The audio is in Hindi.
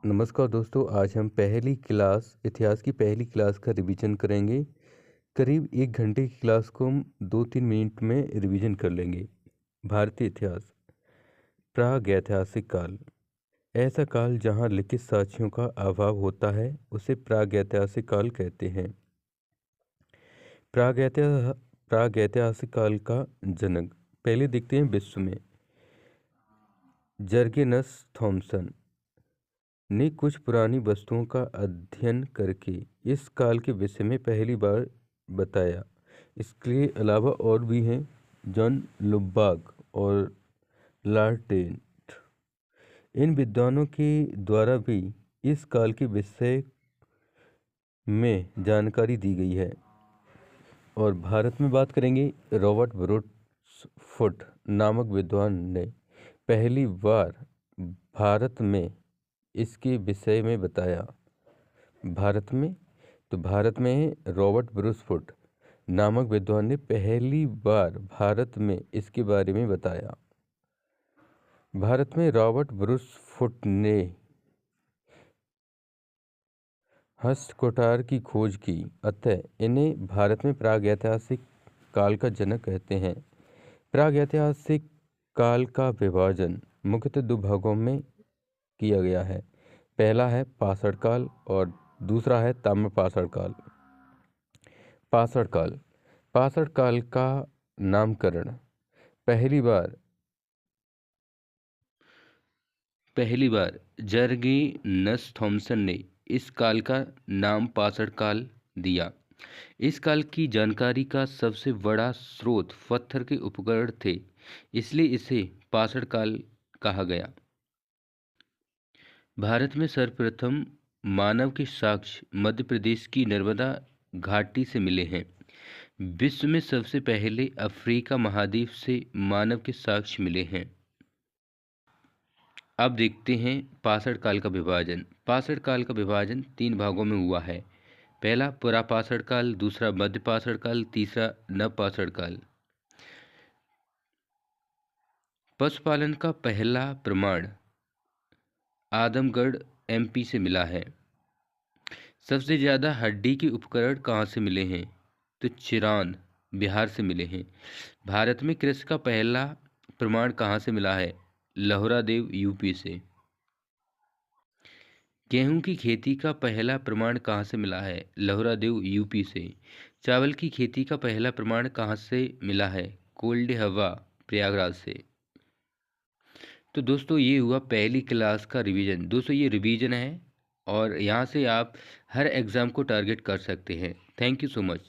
नमस्कार दोस्तों, आज हम इतिहास की पहली क्लास का रिवीजन करेंगे। करीब 1 घंटे की क्लास को हम 2-3 मिनट में रिवीजन कर लेंगे। भारतीय इतिहास। प्रागैतिहासिक काल। ऐसा काल जहां लिखित साक्ष्यों का अभाव होता है, उसे प्रागैतिहासिक काल कहते हैं। प्रागैतिहासिक काल का जनक। पहले देखते हैं विश्व में। जर्गेनस थॉमसन ने कुछ पुरानी वस्तुओं का अध्ययन करके इस काल के विषय में पहली बार बताया। इसके अलावा और भी हैं जॉन लुबाक और लार्टेंट। इन विद्वानों के द्वारा भी इस काल के विषय में जानकारी दी गई है। और भारत में बात करेंगे, रॉबर्ट ब्रूसफुट नामक विद्वान ने पहली बार भारत में इसके विषय में बताया। भारत में है रॉबर्ट ब्रूसफुट नामक विद्वान ने पहली बार भारत में इसके बारे में बताया। भारत में रॉबर्ट ब्रूसफुट ने हस्तकुठार की खोज की, अतः इन्हें भारत में प्रागैतिहासिक काल का जनक कहते हैं। प्रागैतिहासिक काल का विभाजन मुख्यतः 2 भागों में किया गया है। पहला है पाषाण काल और दूसरा है ताम्रपाषाण काल। पाषाण काल का नामकरण पहली बार जर्गेनस थॉमसन ने इस काल का नाम पाषाण काल दिया। इस काल की जानकारी का सबसे बड़ा स्रोत पत्थर के उपकरण थे, इसलिए इसे पाषाण काल कहा गया। भारत में सर्वप्रथम मानव के साक्ष्य मध्य प्रदेश की नर्मदा घाटी से मिले हैं। विश्व में सबसे पहले अफ्रीका महाद्वीप से मानव के साक्ष्य मिले हैं। अब देखते हैं पाषाण काल का विभाजन। पाषाण काल का विभाजन 3 भागों में हुआ है। पहला पुरापाषाण काल, दूसरा मध्यपाषाण काल, तीसरा नवपाषाण काल। पशुपालन का पहला प्रमाण आदमगढ़ एमपी से मिला है। सबसे ज़्यादा हड्डी के उपकरण कहाँ से मिले हैं? तो चिरान बिहार से मिले हैं। भारत में कृषि का पहला प्रमाण कहाँ से मिला है? लहोरादेव यूपी से। गेहूं की खेती का पहला प्रमाण कहाँ से मिला है? लहोरादेव यूपी से। चावल की खेती का पहला प्रमाण कहाँ से मिला है? कोल्ड हवा प्रयागराज से। तो दोस्तों ये हुआ पहली क्लास का रिवीजन। दोस्तों ये रिवीजन है और यहाँ से आप हर एग्ज़ाम को टारगेट कर सकते हैं। Thank you so much.